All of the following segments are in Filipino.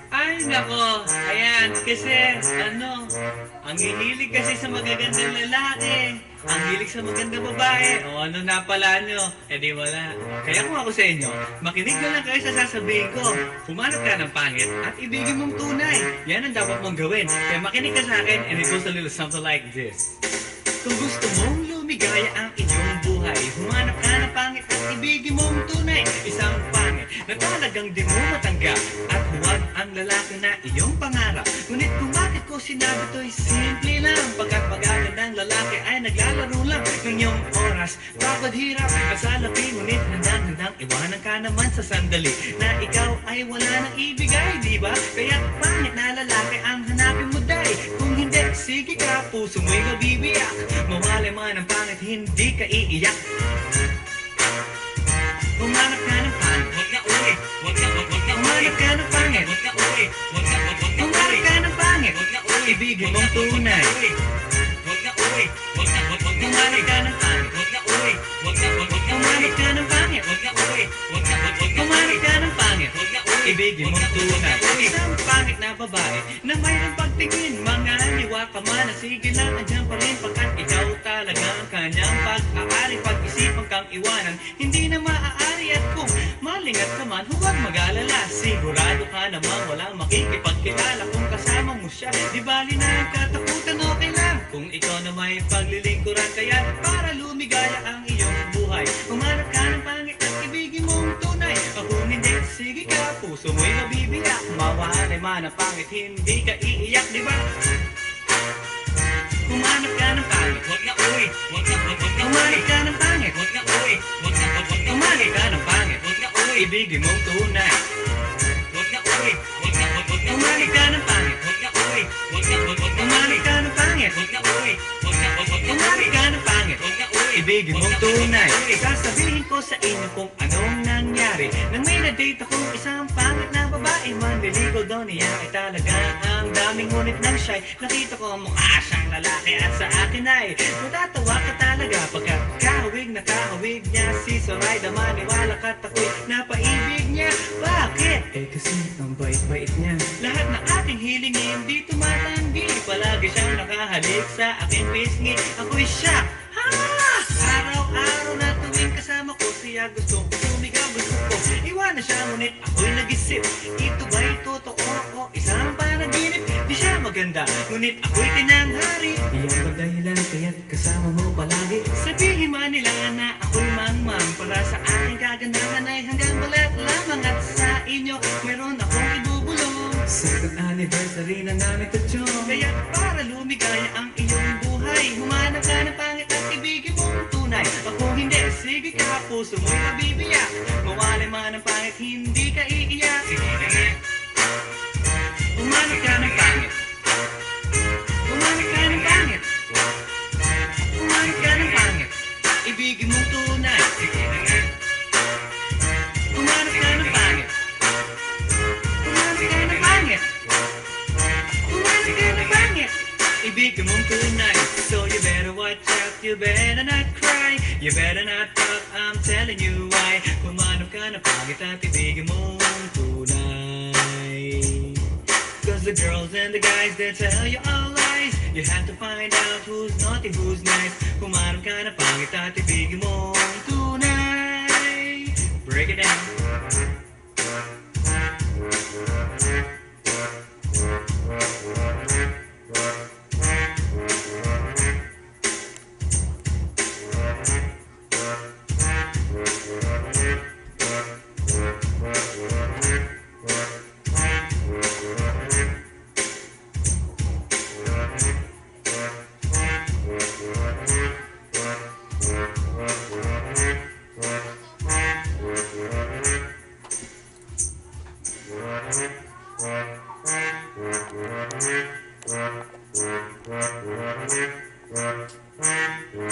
Ay, nako. Ayan, kasi, ang hihilig kasi sa magagandang lalaki. Ang hilig sa magandang babae. O ano na pala nyo? Eh di wala. Kaya kung ako sa inyo, makinig na lang kayo sa sasabihin ko. Humanap ka ng pangit at ibigin mong tunay. Yan ang dapat mong gawin. Kaya makinig ka sa akin and it goes a little something like this. Kung gusto mong lumigaya ang inyong buhay, humanap ka ng pangit at ibigin mong tunay. Isang pangit na talagang di mo matanggap at huwag ang lalaki na iyong pangarap. Ngunit kung bakit ko sinabi to'y simple lang, pagkat magagandang lalaki ay naglalaro lang ng iyong oras. Pagod hirap at sa labi, ngunit handang-handang iwanan ka naman sa sandali na ikaw ay wala nang ibigay, di ba? Kaya pangit na lalaki ang hanapin mo, day. Kung hindi, sige ka, puso mo'y mabibiyak. Mawalay man ang pangit, hindi ka iiyak. Humanap ka ng pangit, huwag na uli. Humanap ka ng pangit, huwag na uli. Humanap ka ng pangit, huwag na uli. Ibigin mong tunay. Huwag na uli. Humanap ka ng pangit, huwag na uli. Humanap ka ng pangit, huwag na uli. Humanap ka ng pangit, huwag na uli. Ibigin mong tunay. Isang pangit na babae na mayroong pagtingin, mga liwa ka man, sige lang, andyan pa rin pagkat ikaw talaga ang kanyang pag-aari. Pag-isipan kang iwanan, hindi na maaari. At kung malingat ka man, huwag mag-alala. Sigurado ka namang walang makikipagkilala kung kasama mo siya. Di bali na ang katakutan, okay lang kung ikaw na may paglilingkuran. Kaya para lumigaya ang iyong buhay, humanap ka ng pangit at ibigin mong tunay. Kung hindi, sige ka, puso mo'y mabibiyak. Mawalay man ang pangit, hindi ka iiyak, di ba? Humanap ka ng pangit, huwag na uwi. Humanap ka ng pangit, huwag na uwi. Humanap ka ng pangit, huwag na uwi. Ibigin mong tunay. Huwag na uwi. Humanap ka ng pangit, huwag na uwi. Humanap ka ng pangit, huwag na uwi. Humanap ka ng pangit, huwag na uwi. Ibigin mong tunay. Sasabihin ko sa inyo kung anong nangyari nang may na-date akong isang pangit na babae. Manliligaw daw niya ay talaga ang daming ngunit ng shy. Nakita ko ang mukha siyang lalaki at sa akin ay matatawa ka talaga pagkat kahawig na kahawig niya. Si Zoraida, maniwala ka't ako'y napaibig niya. Bakit? Eh kasi ang bait-bait niya. Lahat ng aking hilingin di tumatanggi. Palagi siyang nakahalik sa aking pisngi. Ako'y siya. Ha! Araw-araw na tuwing kasama ko siya, gusto ko sumigaw, gusto ko iwanan siya, ngunit ako'y nag-isip. Ito ba'y totoo o isang panaginip? Di siya maganda, ngunit ako'y tinanghari. Iyan ba dahilan kaya't kasama mo palagi? Sabihin man nila na ako'y mangmang. Para sa aking kagandahan ay hanggang balat lamang. At sa inyo, meron akong ibubulong. Second anniversary na namin tatyo. Kaya para lumigaya ang iyong buhay, humanap ka ng pangit at ibigin mong tunay. Kung hindi, sige ka, puso mo'y mabibiyak. Mawalay man ang pangit, hindi ka iiyak. Sige na nga. Humanap ka ng pangit. Humanap ka ng pangit. Humanap ka ng pangit. Ibigin mong tunay. Sige na nga. Humanap ka ng pangit. Humanap ka ng pangit. Humanap ka ng pangit. Ibigin mong tunay. So you better watch out, you better not cry, you better not talk, I'm telling you why. Humanap ka ng pangit at ibigin mong tunay. Cause the girls and the guys, they tell you all lies. You have to find out who's naughty, who's nice. Humanap ka ng pangit at ibigin mong tunay. Break it down.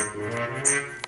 Thank you.